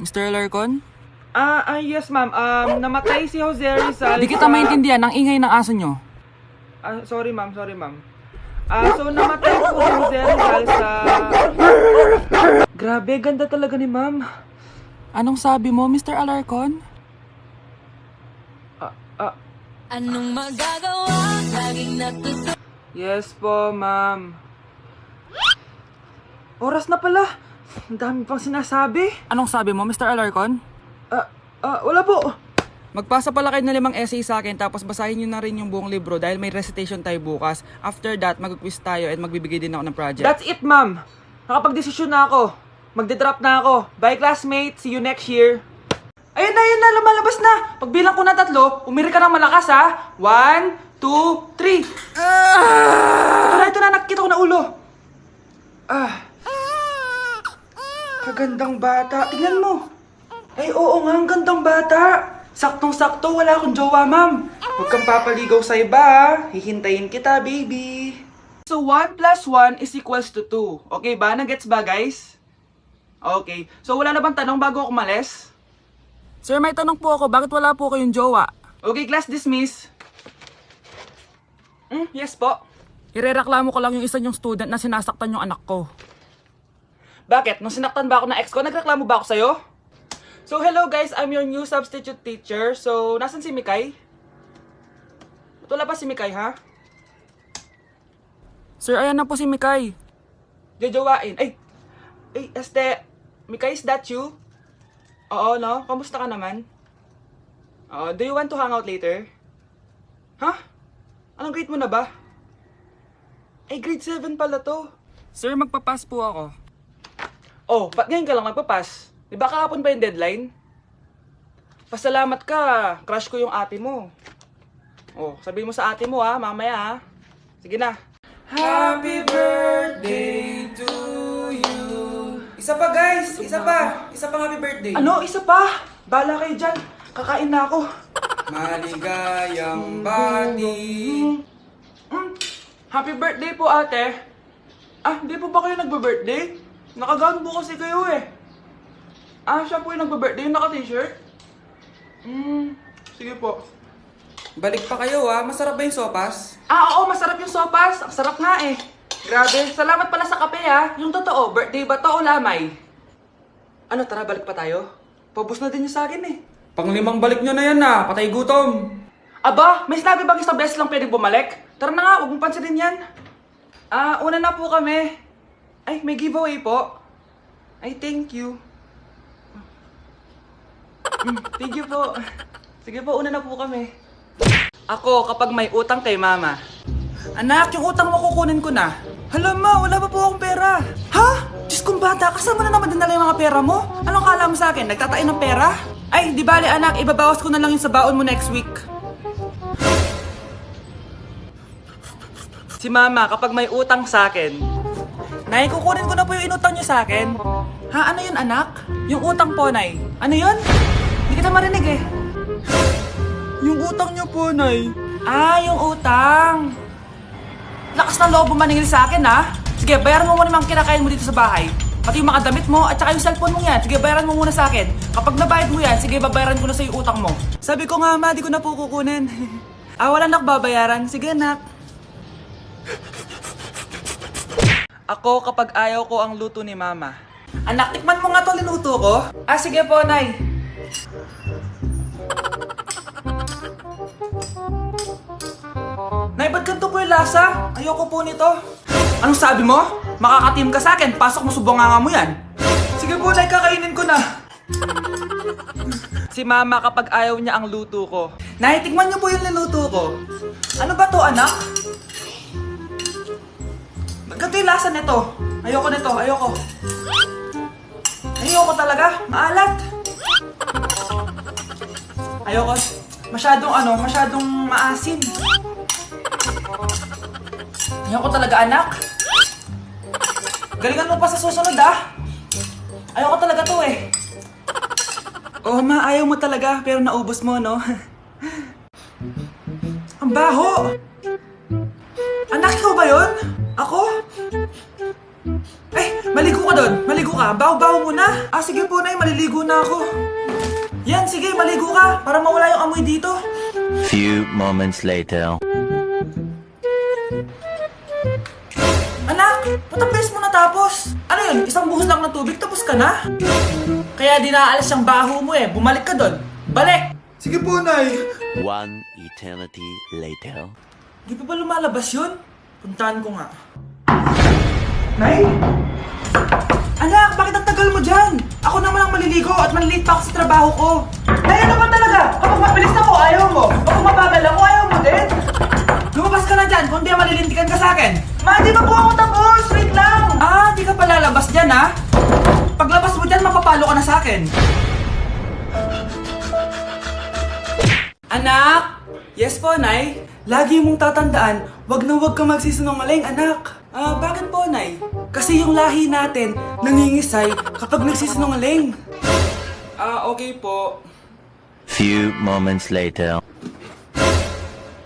Mr. Alarcon? Yes ma'am. Namatay si Jose Rizal. Di kita maintindihan ang ingay ng aso nyo. Sorry ma'am. So namatay po si Jose Rizal sa... Grabe, ganda talaga ni ma'am. Anong sabi mo, Mr. Alarcon? Anong magagawa? Laging natutuwa. Yes po, ma'am. Oras na pala. Ang dami pang sinasabi. Anong sabi mo, Mr. Alarcon? Wala po. Magpasa pala kayo ng 5 essay sa akin tapos basahin nyo na rin yung buong libro dahil may recitation tayo bukas. After that, mag-quiz tayo at magbibigay din ako ng project. That's it, ma'am. Nakapag-desisyon na ako. Magde-drop na ako. Bye, classmate. See you next year. Ayun na, lumalabas na. Pagbilang ko na 3, umiri ka ng malakas, ha? 1, 2, 3. Ito na, nakikita ko na ulo. Kagandang bata. Tingnan mo. Ay, oo nga, ang gandang bata. Saktong-sakto, wala akong jowa, ma'am. Huwag kang papaligaw sa iba, ha? Hihintayin kita, baby. So, 1 plus 1 is equals to 2. Okay ba? Nagets ba, guys? Okay. So, wala na bang tanong bago ako umalis? Sir, may tanong po ako, bakit wala po kayong jowa? Okay, class dismiss. Yes po. Irereklamo ko lang yung isa nyong student na sinasaktan yung anak ko. Bakit? Nung sinaktan ba ako ng ex ko, nagreklamo ba ako sa'yo? So, hello guys, I'm your new substitute teacher. So, nasan si Mikay? Wala pa si Mikay, ha? Sir, ayan na po si Mikay. Jojowain. Ay, Mikay, is that you? Oo, no? Kamusta ka naman? Do you want to hang out later? Ha? Anong grade mo na ba? Ay, grade 7 pala to. Sir, magpapass po ako. Oh, ba't ngayon ka lang nagpapas? Di ba kahapon pa yung deadline? Pasalamat ka, crush ko yung ate mo. Oh, sabihin mo sa ate mo ha, mamaya ha. Sige na. Happy birthday to you. Isa pa guys, isa pa happy birthday. Ano, isa pa? Bala kayo dyan, kakain na ako. Maligayang bati. Happy birthday po ate. Hindi po ba kayo nagbe-birthday? Nakagown po kasi kayo eh. Siya po yung nagbe-birthday, yung naka-t-shirt? Sige po. Balik pa kayo ha, masarap ba yung sopas? Oo, masarap yung sopas. Ang sarap nga eh. Grabe, salamat pala sa kape ha. Yung totoo, birthday ba to o lamay? Ano, tara, balik pa tayo? Paubos na din yung sa akin eh. Pang-5 balik nyo na yan ha, patay gutom. Aba, may sinabi bang isang beses lang pwedeng bumalik? Tara na nga, huwag mong pansinin yan. Una na po kami. Ay, may giveaway po. Ay, thank you. Thank you po. Sige po, una na po kami. Ako, kapag may utang kay mama. Anak, yung utang mo kukunin ko na. Hala ma, wala pa po akong pera. Ha? Diyos kong bata, kasama na naman dinala yung mga pera mo? Anong kala mo sa akin? Nagtatain ng pera? Ay, di bale anak, ibabawas ko na lang yung sa baon mo next week. Si mama, kapag may utang sa akin, Nay, kukunin ko na po yung inutang niyo sa akin. Ha, ano yun anak? Yung utang po, Nay. Ano yun? Hindi kita marinig eh. Yung utang nyo po, Nay. Yung utang. Lakas ng loob mo maningil sa akin, ha? Sige, bayaran mo muna yung mga kinakain mo dito sa bahay. Pati yung mga damit mo at saka yung cellphone mo yan. Sige, bayaran mo muna sa akin. Kapag nabayad mo yan, sige, babayaran ko na sa yung utang mo. Sabi ko nga, ma, di ko na po kukunin. Wala na babayaran. Sige, anak. Ako, kapag ayaw ko ang luto ni mama. Anak, tikman mo nga to linuto ko. Sige po, Nay. Nay, ba't ganito po yung lasa? Ayoko po nito. Anong sabi mo? Makakatim ka sa akin, pasok mo subonganga mo yan. Sige po, Nay, kakainin ko na. Si mama kapag ayaw niya ang luto ko. Nay, tikman niyo po yung niluto ko. Ano ba to, anak? Ganito yung lasa nito. Ayoko nito, ayoko. Ayoko talaga, maalat. Ayoko. Masyadong maasim. Ayoko talaga, anak. Galingan mo pa sa susunod, Ayoko talaga to eh. Oh, ma, ayaw mo talaga, pero naubos mo, no? Ang baho! Anak, ikaw ba yun? Ako? Ay, maligo Maligo ka doon. Maligo ka. Baho-baho muna. Ah, sige po, Nay. Maliligo na ako. Yan, sige. Maligo ka. Para mawala yung amoy dito. Few moments later. Anak, patapis mo na tapos. Ano yun? Isang buhos lang ng tubig, tapos ka na? Kaya di naaalis yung baho mo eh. Bumalik ka doon. Balik! Sige po, Nay. One eternity later. Di pa ba lumalabas yun? Puntahan ko nga. Nay? Anak, bakit ang tagal mo dyan? Ako naman ang maliligo at malilate pa ako sa trabaho ko. Nay, ano ba talaga? Kapag mabilis ako, ayaw mo. Kapag mabagal ako, ayaw mo din. Lumabas ka na dyan kung di malilintikan ka sa akin. Ma, di ba po ako tapos? Wait lang. Ah, di ka pa lalabas dyan, ha? Paglabas mo dyan, mapapalo ka na sa akin. Anak! Yes po, Nay. Lagi mong tatandaan, wag na wag ka magsisinungaling, anak. Ah, bakit po, Nay? Kasi yung lahi natin nangingisay kapag nagsisinungaling. Ah, okay po. Few moments later.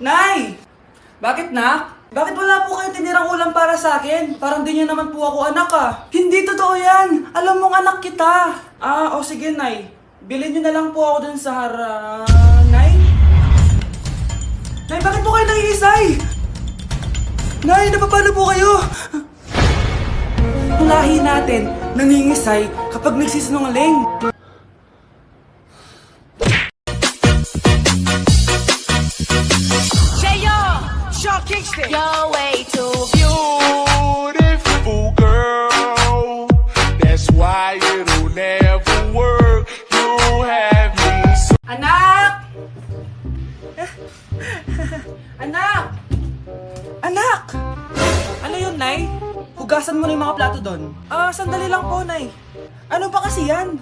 Nay! Bakit, nak? Bakit wala po kayong tinirang ulam para sa akin? Parang di niyo naman po ako anak, ah. Hindi totoo yan! Alam mong anak kita! Ah, o sige, Nay. Bilhin niyo na lang po ako dun sa Nay? Nay, bakit po kayo nangiisay? Nay, napapalo po kayo? Ang lahi natin nangingisay kapag nagsisinungaling. You're way too beautiful. Beautiful girl, that's why it'll never work. You have me so. Anak! Anak! Anak! Ano yun, Nay? Hugasan mo na yung mga plato doon. Ah, sandali lang po, Nay. Ano pa kasi yan?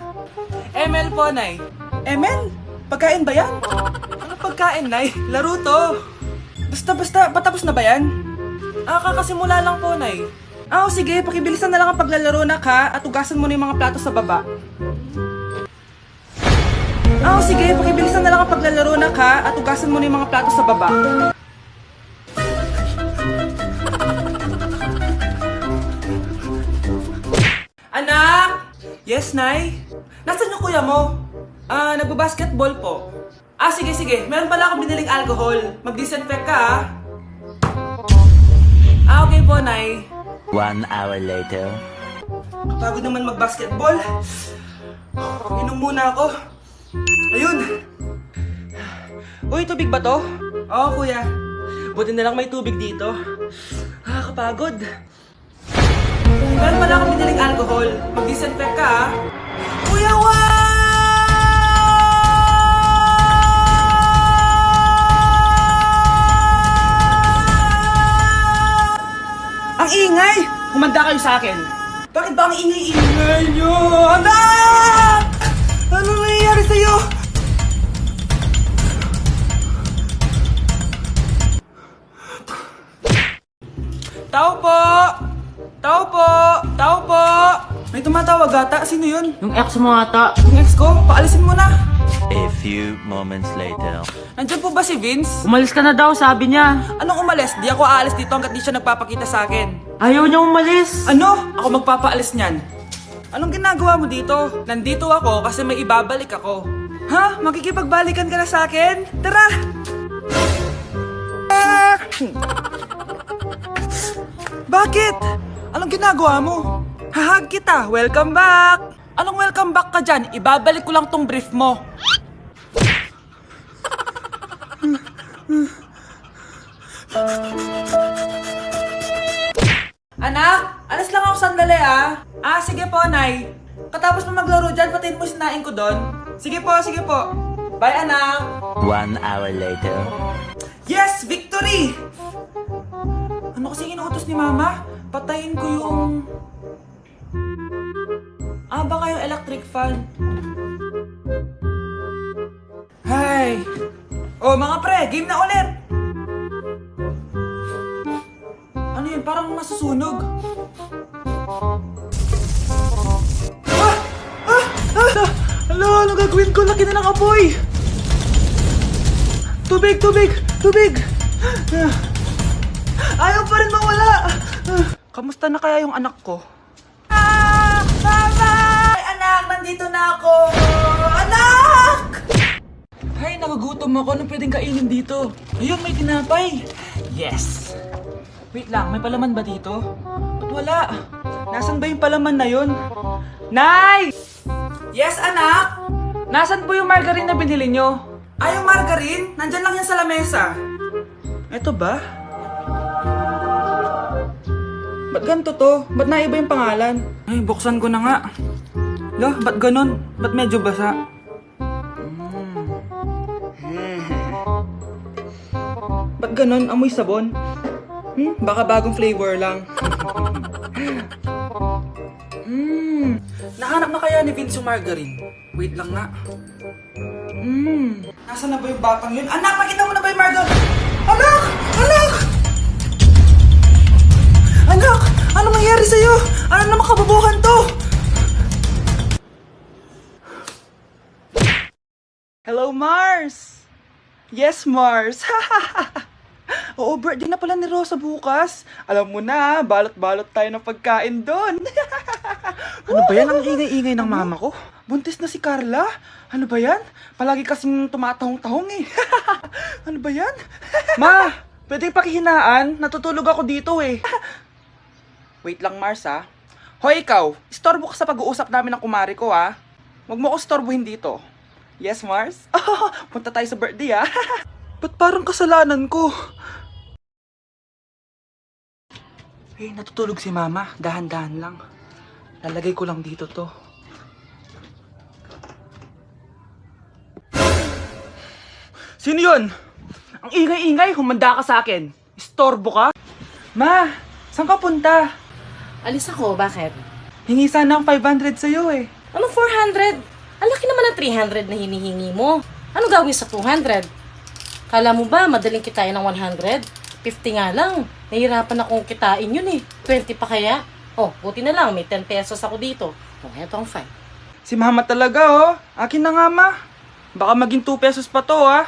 ML po, Nay. ML? Pagkain ba yan? Ano pagkain, Nay? Laro to. Basta, patapos na ba yan? Ah, kakasimula lang po, Nay. Ah, o sige, pakibilisan na lang ang paglalaro, nak, ha? At hugasan mo na yung mga plato sa baba. Ah, o sige, pakibilisan na lang ang paglalaro, nak, ha? At hugasan mo na yung mga plato sa baba. Anak! Yes, Nay? Nasaan yung kuya mo? Ah, nagbabasketball po. Ah, sige. Meron pala akong biniling alcohol. Mag-disinfect ka, ha? Ah, okay po, Nay. 1 hour later. Kapagod naman mag-basketball. Inom muna ako. Ayun. Uy, tubig ba to? Oo, kuya. Buti na lang may tubig dito. Ah, kapagod. Meron pala akong biniling alcohol. Mag-disinfect ka, ha? Kuya, Ang ingay! Humanda kayo sa akin. Bakit ba ang ingay-ingay nyo? Anak! Ano nangyayari sa'yo? Tao po! Tao po! Tao po! May tumatawag ata. Sino yun? Yung ex mo ata. Yung ex ko? Paalisin mo na. A few moments later. Nandiyan po ba si Vince? Umalis ka na daw, sabi niya. Anong umalis? Di ako aalis dito hanggat di siya nagpapakita sa akin. Ayaw niya umalis. Ano? Ako magpapaalis niyan. Anong ginagawa mo dito? Nandito ako kasi may ibabalik ako. Ha? Makikipagbalikan ka na sa akin? Tara! Bakit? Anong ginagawa mo? Hahag kita. Welcome back! Anong welcome back ka dyan? Ibabalik ko lang tong brief mo. Anak, alas lang ako sandali, ah. Ah, sige po, Nay. Katapos mo maglaro dyan, patiin mo sinain ko doon. Sige po. Bye, anak. 1 hour later. Yes, victory! Ano kasi inuutos ni Mama? Patayin ko yung... Ah, baka yung electric fan. Hay! Oh, mga pre, game na ulit! Ano yun? Parang masusunog. Ano gagawin ko? Laki na ng apoy! Tubig! Ayaw pa rin mawala! Kamusta na kaya yung anak ko? Mama! Ay, anak, nandito na ako! Anak! Ay, nagugutom ako. Anong pwedeng kainin dito? Ayun, may tinapay. Yes! Wait lang, may palaman ba dito? Ba't wala? Nasaan ba yung palaman na yun? Nay! Yes, anak? Nasaan po yung margarine na binili nyo? Ay, yung margarine? Nandyan lang yan sa lamesa. Eto ba? Ba't ganito to? Ba't naiba yung pangalan? Ay, buksan ko na nga. Lo, ba't ganun? Ba't medyo basa? Ba't ganun? Amoy sabon? Baka bagong flavor lang. Nahanap na kaya ni Vince yung margarine? Wait lang nga. Nasaan na ba yung batang yun? Anak, nakita mo na ba yung margarine? Anak! Anak! Anak! Ano mangyari sa'yo? Ano naman kababuhan to? Hello, Mars! Yes, Mars! Oo, birthday na pala ni Rosa bukas. Alam mo na, balot-balot tayo ng pagkain doon. Ano ba yan? Ang ingay-ingay ng mama ko. Buntis na si Carla. Ano ba yan? Palagi kasing tumatahong-tahong eh. Ano ba yan? Ma, pwedeng pakihinaan. Natutulog ako dito eh. Wait lang, Mars ha. Hoy, ikaw. Istorbo ka sa pag-uusap namin ng kumari ko ha. Huwag mo ko istorbohin dito. Yes, Mars? Punta tayo sa birthday ha. Ba't parang kasalanan ko? Eh, natutulog si Mama. Dahan-dahan lang. Lalagay ko lang dito to. Sino yun? Ang ingay-ingay, humanda ka sa akin. Istorbo ka? Ma, saan ka punta? Alis ako, bakit? Hingi sana ang 500 sa'yo eh. Anong 400? Ang laki naman ng 300 na hinihingi mo. Ano gawin sa 200? Kala mo ba madaling kitain ng 100? 50 nga lang. Nahihirapan akong kitain yun eh. 20 pa kaya? Oh, buti na lang. May 10 pesos ako dito. Oh, eto ang 5. Si Mama talaga oh. Akin na nga ma. Baka maging 2 pesos pa to ah.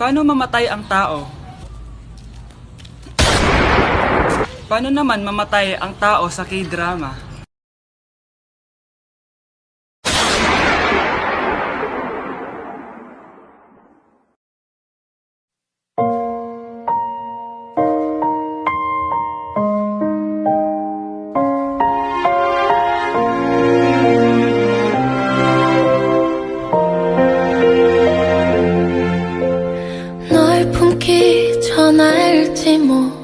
Paano mamatay ang tao? Paano naman mamatay ang tao sa K-drama? 널 품기 전 알지 뭐